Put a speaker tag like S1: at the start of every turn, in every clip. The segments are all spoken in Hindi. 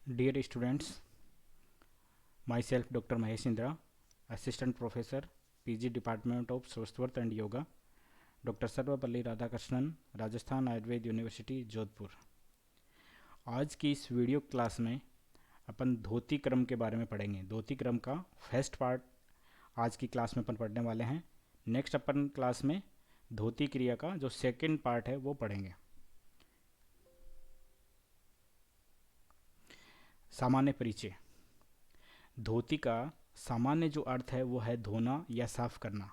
S1: Dear students, myself Dr. Mahesh Indra, Assistant Professor, PG Department of Swasthwarth and Yoga, doctor Sarvepalli Radhakrishnan, Rajasthan Ayurveda university Jodhpur. आज की इस वीडियो क्लास में अपन धोती क्रम के बारे में पढ़ेंगे। धोती क्रम का फर्स्ट पार्ट आज की क्लास में अपन पढ़ने वाले हैं। नेक्स्ट अपन क्लास में धोती क्रिया का जो सेकंड पार्ट है वो पढ़ेंगे। सामान्य परिचय। धोती का सामान्य जो अर्थ है वो है धोना या साफ करना,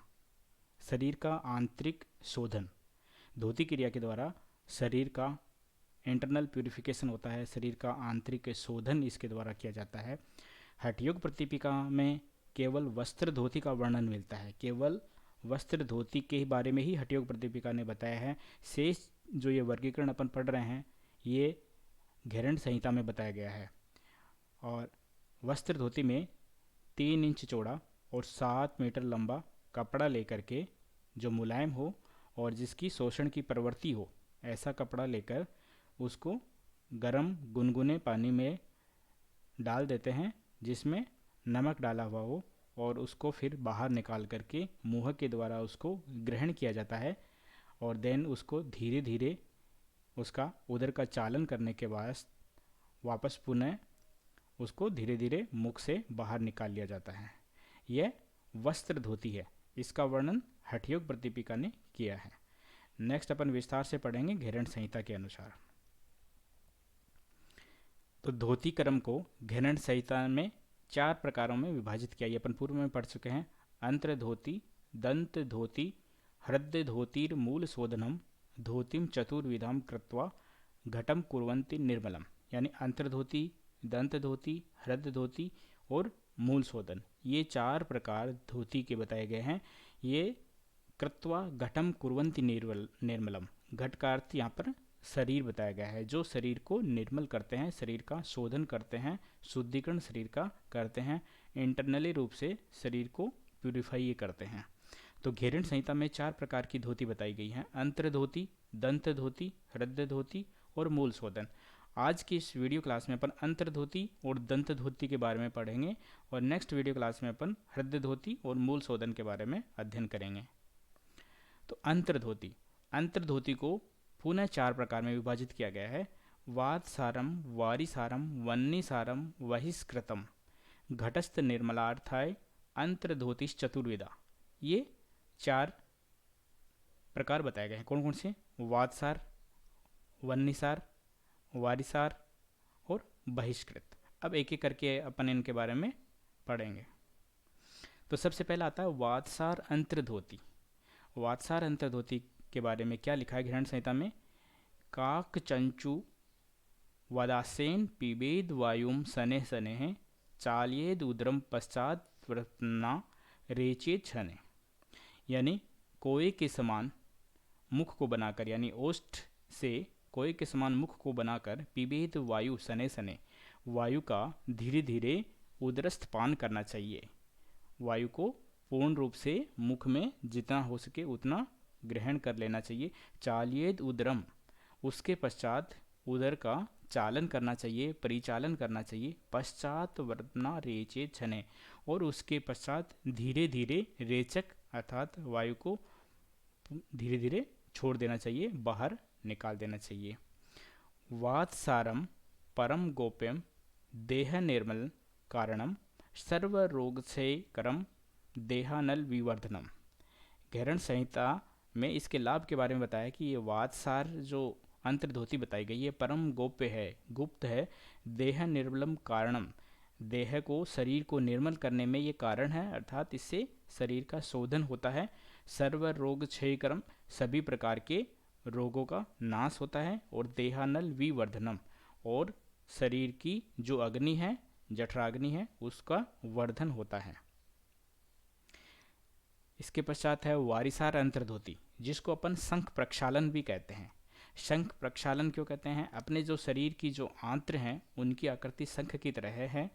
S1: शरीर का आंतरिक शोधन। धोती क्रिया के द्वारा शरीर का इंटरनल प्यूरिफिकेशन होता है, शरीर का आंतरिक शोधन इसके द्वारा किया जाता है। हठयोग प्रतिपिका में केवल वस्त्र धोती का वर्णन मिलता है, केवल वस्त्र धोती के बारे में ही हठयोग प्रतिपिका ने बताया है। शेष जो ये वर्गीकरण अपन पढ़ रहे हैं ये घेरंड संहिता में बताया गया है। और वस्त्र धोती में 3 इंच चौड़ा और 7 मीटर लंबा कपड़ा लेकर के जो मुलायम हो और जिसकी शोषण की प्रवृत्ति हो, ऐसा कपड़ा लेकर उसको गर्म गुनगुने पानी में डाल देते हैं जिसमें नमक डाला हुआ हो, और उसको फिर बाहर निकाल करके मुंह के द्वारा उसको ग्रहण किया जाता है। और देन उसको धीरे धीरे उसका उदर का चालन करने के बाद वापस पुनः उसको धीरे धीरे मुख से बाहर निकाल लिया जाता है। यह वस्त्र धोती है। इसका वर्णन हठयोग प्रतिपिका ने किया है। नेक्स्ट अपन विस्तार से पढ़ेंगे घेरंड संहिता के अनुसार। तो धोती क्रम को घेरंड संहिता में 4 प्रकारों में विभाजित किया। ये अपन पूर्व में पढ़ चुके हैं। अंत्र धोती, दंत धोती, हृदय धोतीर मूल शोधनम, धोतिम चतुर्विधाम कृत्वा घटम कुर्वन्ति निर्मलम। यानी अंतर धोती, दंत धोती, हृदय धोती और मूल शोधन, ये 4 प्रकार धोती के बताए गए हैं। ये कृत्वा घटम कुर्वन्ति निर्मलम, घट का अर्थ यहाँ पर शरीर बताया गया है, जो शरीर को निर्मल करते हैं, शरीर का शोधन करते हैं, शुद्धिकरण शरीर का करते हैं, इंटरनली रूप से शरीर को प्यूरिफाई ये करते हैं। तो घेरंड संहिता में 4 प्रकार की धोती बताई गई हैं। अंतर धोती, दंत धोती, हृदय धोती और मूल शोधन। आज की इस वीडियो क्लास में अपन अंतर धोती और दंत धोती के बारे में पढ़ेंगे, और नेक्स्ट वीडियो क्लास में अपन हृदय धोती और मूल शोधन के बारे में अध्ययन करेंगे। तो अंतर धोती, अंतर धोती को पुनः 4 प्रकार में विभाजित किया गया है। वातसारम, वारिसारम, वन्नीसारम, वहिष्कृतम, घटस्थ निर्मलार्थाय अंतर धोतिश चतुर्विधा। ये 4 प्रकार बताए गए हैं। कौन कौन से? वातसार, वन्नीसार, वारिसार और बहिष्कृत। अब एक एक करके अपन इनके बारे में पढ़ेंगे। तो सबसे पहला आता है वातसार अंतर धोती। वातसार अंतर धोती के बारे में क्या लिखा है घेरंड संहिता में? काक चंचु वदासेन पिबेद वायुम सने सने चालियेद उद्रम पश्चात वर्तना रेचेत छने। यानी कोए के समान मुख को बनाकर, यानी ओष्ठ से कोए के समान मुख को बनाकर पिबेद वायु सने सने, वायु का धीरे धीरे उदरस्थ पान करना चाहिए। वायु को पूर्ण रूप से मुख में जितना हो सके उतना ग्रहण कर लेना चाहिए। चालियेद उदरम, उसके पश्चात उदर का चालन करना चाहिए, परिचालन करना चाहिए। पश्चात वर्तना रेचेत छने, और उसके पश्चात धीरे धीरे रेचक अर्थात वायु को धीरे धीरे छोड़ देना चाहिए, बाहर निकाल देना चाहिए। वातसारम परम गोप्यम देह निर्मल कारणम सर्व रोग से करम देहानल विवर्धनम। घेरंड संहिता में इसके लाभ के बारे में बताया कि ये वातसार जो अंतर धोती बताई गई है परम गोप्य है, गुप्त है। देह निर्मलम कारणम, देह को शरीर को निर्मल करने में ये कारण है, अर्थात इससे शरीर का शोधन होता है। सर्व रोग क्षयकरम, सभी प्रकार के रोगों का नाश होता है। और देहानल विवर्धनम, और शरीर की जो अग्नि है, जठराग्नि है, उसका वर्धन होता है। इसके पश्चात है वारिसार अंतर धोती, जिसको अपन शंख प्रक्षालन भी कहते हैं। शंख प्रक्षालन क्यों कहते हैं? अपने जो शरीर की जो आंत्र हैं उनकी आकृति शंख की तरह है।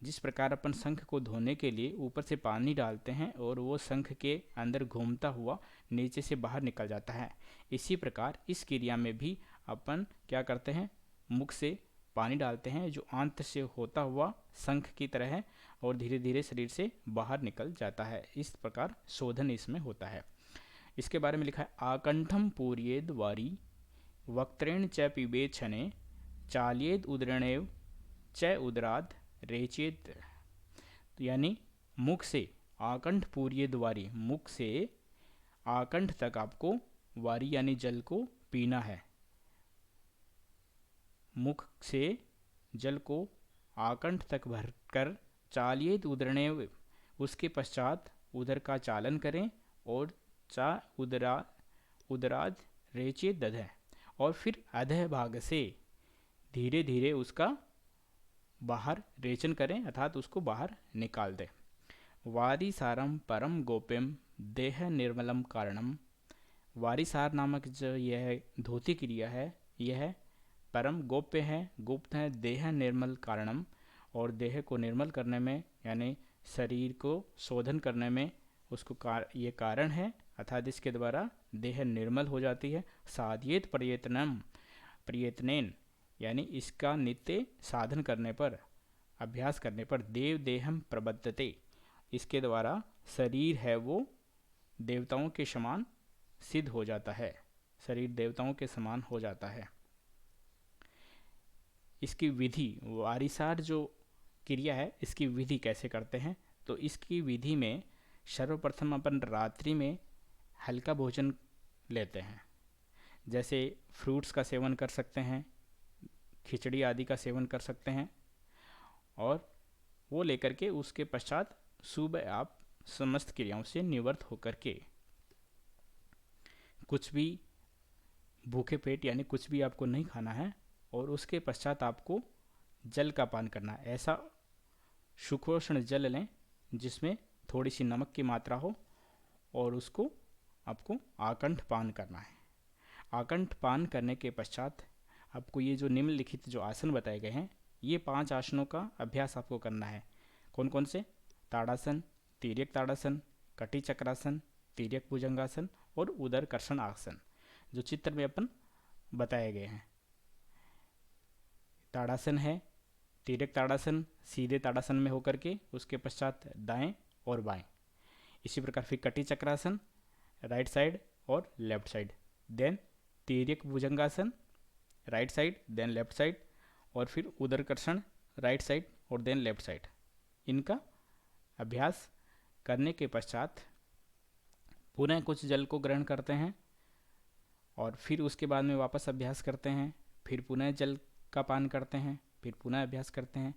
S1: जिस प्रकार अपन शंख को धोने के लिए ऊपर से पानी डालते हैं और वो शंख के अंदर घूमता हुआ नीचे से बाहर निकल जाता है, इसी प्रकार इस क्रिया में भी अपन क्या करते हैं? मुख से पानी डालते हैं जो आंत से होता हुआ शंख की तरह है और धीरे धीरे शरीर से बाहर निकल जाता है। इस प्रकार शोधन इसमें होता है। इसके बारे में लिखा है आकंठम पूर्येद वारी वक्त्रेण च पिबेत छने चाल्येद उदरणेव च उदराद रेचेत। यानी मुख से आकंठ पूर्येद वारी, मुख से आकंठ तक आपको वारी यानी जल को पीना है। मुख से जल को आकंठ तक भरकर चाल्येद उदरणेव, उसके पश्चात उदर का चालन करें और चा उदराद रेचेत दधः, और फिर अधः भाग से धीरे धीरे उसका बाहर रेचन करें अर्थात उसको बाहर निकाल दें। वारिसारम परम गोप्यम देह निर्मलम कारणम। वारिसार नामक जो यह धोती क्रिया है यह परम गोप्य है, गुप्त है, देह निर्मल कारणम, और देह को निर्मल करने में यानी शरीर को शोधन करने में उसको ये कारण है अर्थात इसके द्वारा देह निर्मल हो जाती है। साध्येत प्रयत्नेन, यानी इसका नित्य साधन करने पर, अभ्यास करने पर देव देहम प्रबद्धते, इसके द्वारा शरीर है वो देवताओं के समान सिद्ध हो जाता है, शरीर देवताओं के समान हो जाता है। इसकी विधि, वारिसार जो क्रिया है इसकी विधि कैसे करते हैं, तो इसकी विधि में सर्वप्रथम अपन रात्रि में हल्का भोजन लेते हैं, जैसे फ्रूट्स का सेवन कर सकते हैं, खिचड़ी आदि का सेवन कर सकते हैं, और वो लेकर के उसके पश्चात सुबह आप समस्त क्रियाओं से निवृत्त होकर के कुछ भी भूखे पेट यानी कुछ भी आपको नहीं खाना है, और उसके पश्चात आपको जल का पान करना है। ऐसा सुखोष्ण जल लें जिसमें थोड़ी सी नमक की मात्रा हो, और उसको आपको आकंठ पान करना है। आकंठ पान करने के पश्चात आपको ये जो निम्नलिखित जो आसन बताए गए हैं ये 5 आसनों का अभ्यास आपको करना है। कौन कौन से? ताड़ासन, तिर्यक ताड़ासन, कटी चक्रासन, तिर्यक भुजंगासन और उदर कर्षण आसन, जो चित्र में अपन बताए गए हैं। ताड़ासन है, तिर्यक ताड़ासन सीधे ताड़ासन में होकर के उसके पश्चात दाएं और बाएं। इसी प्रकार फिर कटी चक्रासन राइट साइड और लेफ्ट साइड, देन तिर्यक भुजंगासन right side then left side, और फिर उदर कर्षण राइट साइड और देन लेफ्ट साइड। इनका अभ्यास करने के पश्चात पुनः कुछ जल को ग्रहण करते हैं और फिर उसके बाद में वापस अभ्यास करते हैं, फिर पुनः जल का पान करते हैं, फिर पुनः अभ्यास करते हैं।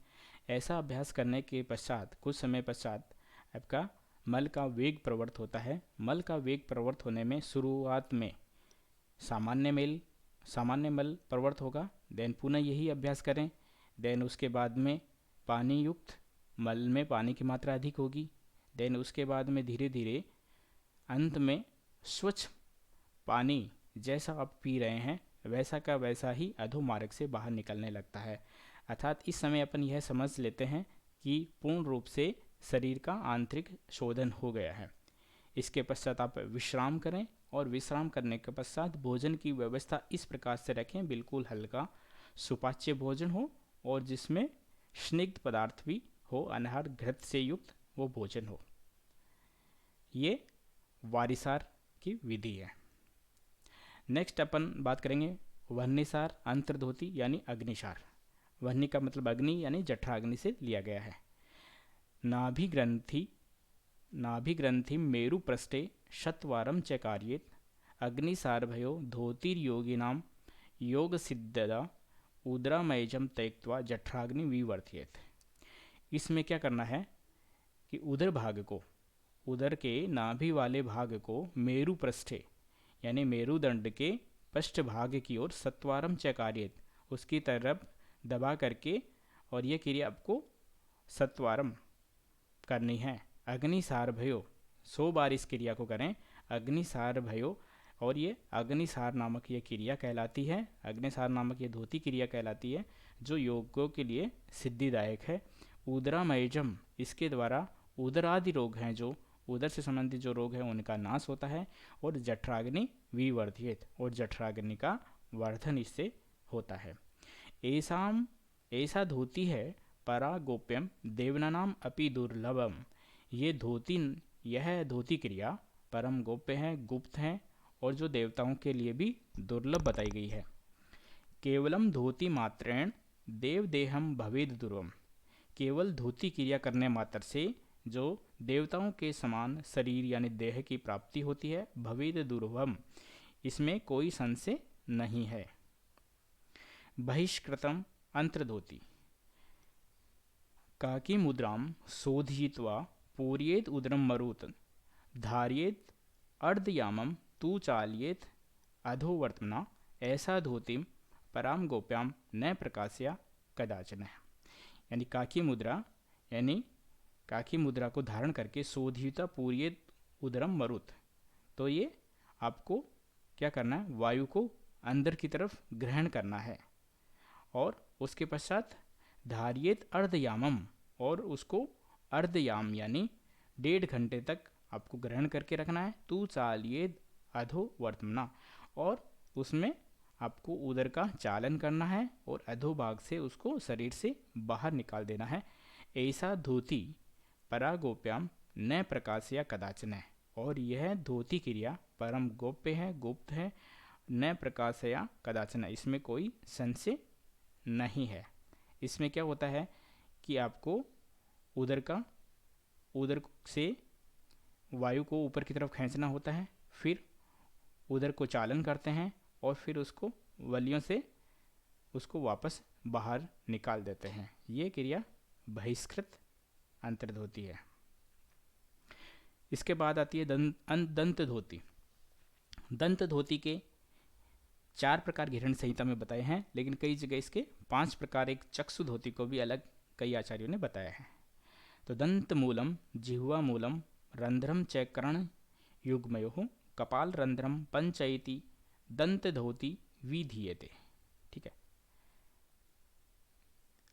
S1: ऐसा अभ्यास करने के पश्चात कुछ समय पश्चात आपका मल का वेग प्रवृत्त होता है। मल का वेग प्रवृत्त होने में शुरुआत में सामान्य मल प्रवृत्त होगा, देन पुनः यही अभ्यास करें, देन उसके बाद में पानी युक्त मल में पानी की मात्रा अधिक होगी, देन उसके बाद में धीरे धीरे अंत में स्वच्छ पानी जैसा आप पी रहे हैं वैसा का वैसा ही अधोमार्ग से बाहर निकलने लगता है। अर्थात इस समय अपन यह समझ लेते हैं कि पूर्ण रूप से शरीर का आंतरिक शोधन हो गया है। इसके पश्चात आप विश्राम करें और विश्राम करने के पश्चात भोजन की व्यवस्था इस प्रकार से रखें, बिल्कुल हल्का सुपाच्य भोजन हो और जिसमें स्निग्ध पदार्थ भी हो, अनाहार घृत से युक्त वो भोजन हो। ये वारिसार की विधि है। नेक्स्ट अपन बात करेंगे वह्निसार अंतर्धोती यानी अग्निसार। वह्नि का मतलब अग्नि यानी जठराग्नि से लिया गया है। नाभि ग्रंथि मेरु पृष्ठे शतवारम च कार्येत अग्निसारभयो धोतिर्योगिनाम योग सिद्धदा उदरामयजम त्यक्त्वा जठराग्नि विवर्तयेत। इसमें क्या करना है कि उदर के नाभि वाले भाग को मेरु पृष्ठे यानी मेरुदंड के पृष्ठ भाग की ओर सत्वारम च कार्येत, उसकी तरफ दबा करके, और यह क्रिया आपको सत्वारम करनी है। अग्निसार भयो 100 बार इस क्रिया को करें, अग्निसार भयो, और ये अग्निसार नामक ये क्रिया कहलाती है। अग्निसार नामक ये धोती क्रिया कहलाती है जो योगों के लिए सिद्धिदायक है। उदरामयजम, इसके द्वारा उदरादि रोग हैं, जो उदर से संबंधित जो रोग है उनका नाश होता है, और जठराग्नि विवर्धित, और जठराग्नि का वर्धन इससे होता है। एसाम ऐसा धोती है परा गोप्यम देवनानाम अपि दुर्लभम। ये धोती यह धोती क्रिया परम गोप्य है, गुप्त है और जो देवताओं के लिए भी दुर्लभ बताई गई है। केवलम धोती मात्रेण देव देहम भवेद दुर्वम। केवल धोती क्रिया करने मात्र से जो देवताओं के समान शरीर यानी देह की प्राप्ति होती है, भवेद दुर्वम, इसमें कोई संशय नहीं है। बहिष्कृतम अंतर्धोती काकी मुद्राम शोधयित्वा पूर्येत उदरम मरुत धार्येत अर्धयामम तू चालयेत अधोवर्तमना। ऐसा धोतिम पराम गोप्याम न प्रकाशया कदाचन। यानी काकी मुद्रा, यानी काकी मुद्रा को धारण करके शोधिता पूर्येत उदरम मरुत, तो ये आपको क्या करना है, वायु को अंदर की तरफ ग्रहण करना है। और उसके पश्चात धार्येत अर्धयामम, और उसको अर्धयाम यानी 1.5 घंटे तक आपको ग्रहण करके रखना है। तू चालयेत अधो वर्तमना, और उसमें आपको उदर का चालन करना है और अधोभाग से उसको शरीर से बाहर निकाल देना है। ऐसा धोती परागोप्याम न प्रकाशया कदाचन है। और यह धोती क्रिया परम गोप्य है, गुप्त है, न प्रकाशया कदाचन, इसमें कोई संशय नहीं है। इसमें क्या होता है कि आपको उदर से वायु को ऊपर की तरफ खींचना होता है, फिर उदर को चालन करते हैं और फिर उसको वलियों से उसको वापस बाहर निकाल देते हैं। ये क्रिया बहिष्कृत अंतर्धोती है। इसके बाद आती है दंत धोती। दंत धोती के 4 प्रकार घिरण संहिता में बताए हैं, लेकिन कई जगह इसके 5 प्रकार, एक चक्षु धोती को भी अलग कई आचार्यों ने बताया है। तो दंत मूलम जिह्वा मूलम रंध्रम च कर्ण युग्मयो कपाल रंध्रम पंचयति दंत धोती विधीयते। ठीक है,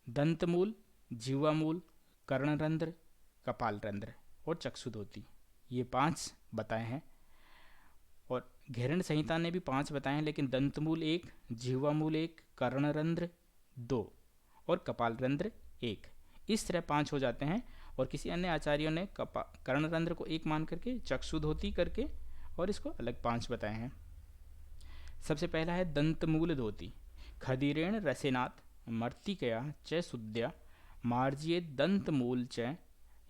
S1: दंत मूल, जिह्वा मूल, कर्ण रंध्र, कपाल रंध्र और चक्षु धोती, ये 5 बताए हैं। और घेरण संहिता ने भी 5 बताए हैं, लेकिन दंतमूल 1, जिह्वामूल 1, कर्णरंध्र 2 और कपाल रंध्र 1, इस तरह 5 हो जाते हैं। और किसी अन्य आचार्यों ने कर्णरंध्र को 1 मान करके चक्षु धोती करके और इसको अलग 5 बताए हैं। सबसे पहला है दंतमूल धोती। खदीरेण रसेनात् मर्तिकया च शुद्ध्या मार्जिये दंतमूल च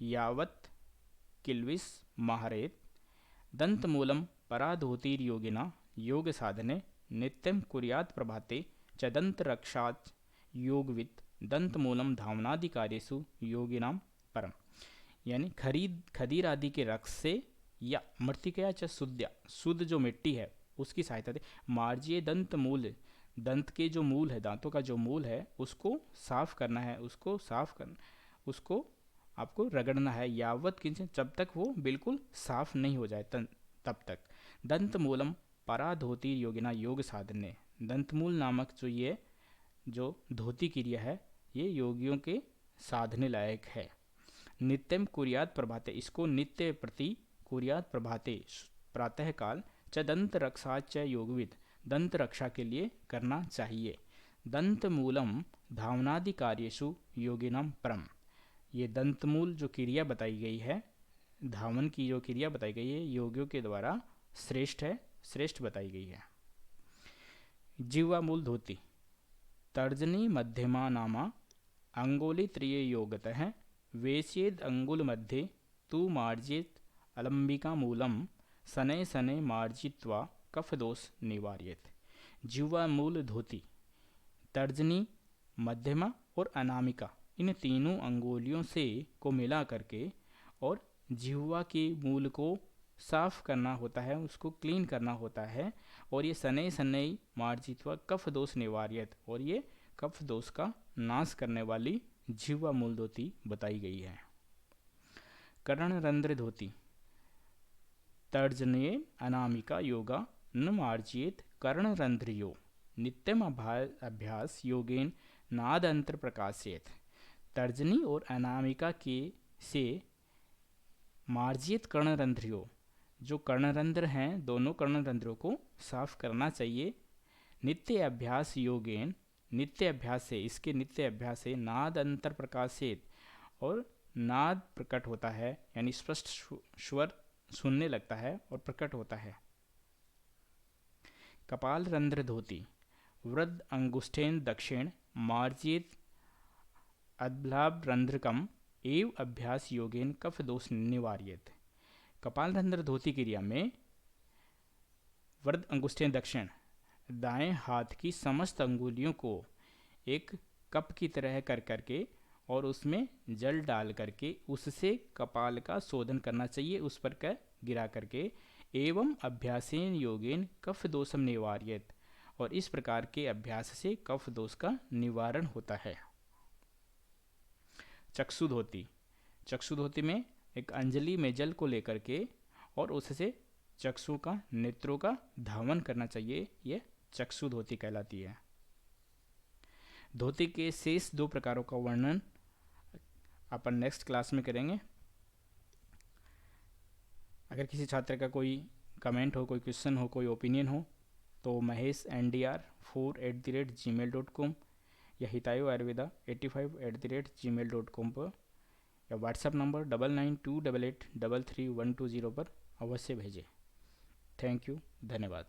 S1: यावत् किल्विस महरेत। दंतमूलम पराधोतिर्योगिना योग साधने नित्यं कुर्यात् प्रभाते च दंतरक्षात् योगवित् दंतमूलम धावनादि कार्येषु योगिनाम परम। यानी खदीर आदि के रक्त से या मृतिकया च शुद्ध्या, शुद्ध जो मिट्टी है उसकी सहायता से मार्जिये दंत मूल, दंत के जो मूल है, दांतों का जो मूल है उसको साफ करना है, उसको आपको रगड़ना है, यावत किंचन, जब तक वो बिल्कुल साफ नहीं हो जाए तब तक। दंत मूलम पराधोती योगिना योग साधने। दंतमूल नामक जो धोती क्रिया है ये योगियों के साधने लायक है। नित्यम कुर्यात प्रभाते, इसको नित्य प्रति कुर्यात प्रभाते प्रातः काल च दंत रक्षा च योगविद, दंत रक्षा के लिए करना चाहिए। दंत मूलम धावनादि कार्येषु योगिनाम परम। ये दंतमूल जो क्रिया बताई गई है, धावन की जो क्रिया बताई गई है, योगियों के द्वारा श्रेष्ठ है, श्रेष्ठ बताई गई है। जिह्वा मूल धोती। तर्जनी मध्यमा नामा अंगुली त्रिय योगतः वेचेद अंगुल मध्य तू मार्जित अलंबिका मूलम शनै शनै मार्जित्वा कफ दोष निवार्येत। जिह्वा मूल धोती तर्जनी, मध्यमा और अनामिका, इन तीनों अंगुलियों से को मिला करके और जिह्वा के मूल को साफ करना होता है, उसको क्लीन करना होता है। और ये शनै शनै मार्जित्वा कफ दोष निवार्यत, और ये कफ दोष का नाश करने वाली जिह्वा मूल धोती बताई गई है। कर्ण रंध्र धोती। तर्जनीय अनामिका योगा न मार्जियेत कर्ण रंध्रियो नित्यम अभ्यास योगेन नादंत्र प्रकाशेत। तर्जनी और अनामिका के से मार्जित कर्णरंध्रियों, जो कर्णरंध्र हैं, दोनों कर्णरंध्रों को साफ करना चाहिए। नित्य अभ्यास योगेन, नित्य अभ्यास से, इसके नित्य अभ्यास से नाद अंतर प्रकाशित और नाद प्रकट होता है, यानी स्पष्ट स्वर सुनने लगता है और प्रकट होता है। कपाल रंध्र धोती, वृद्ध अंगुष्ठेन दक्षिण मार्जित अद्भ्लाभरंध्रकम एव अभ्यास योगेन कफ दोष निवार्येत। कपाल रंध्र धोती क्रिया में वृद्ध अंगुष्ठेन दक्षिण, दाएं हाथ की समस्त अंगुलियों को एक कप की तरह कर करके और उसमें जल डाल करके उससे कपाल का शोधन करना चाहिए, उस पर का गिरा करके। एवं अभ्यासेन योगेन कफ दोषम निवार्येत, और इस प्रकार के अभ्यास से कफ दोष का निवारण होता है। चक्षु धोती, चक्षु धोती में एक अंजलि में जल को लेकर के और उससे चक्षु का, नेत्रों का धावन करना चाहिए, यह चक्षु धोती कहलाती है। धोती के शेष 2 प्रकारों का वर्णन अपन नेक्स्ट क्लास में करेंगे। अगर किसी छात्र का कोई कमेंट हो, कोई क्वेश्चन हो, कोई ओपिनियन हो तो mahesh_ndr4@gmail.com या हितायो आयुर्वेदा 85@gmail.com पर या व्हाट्सएप नंबर 9928833120 पर अवश्य भेजें। थैंक यू, धन्यवाद।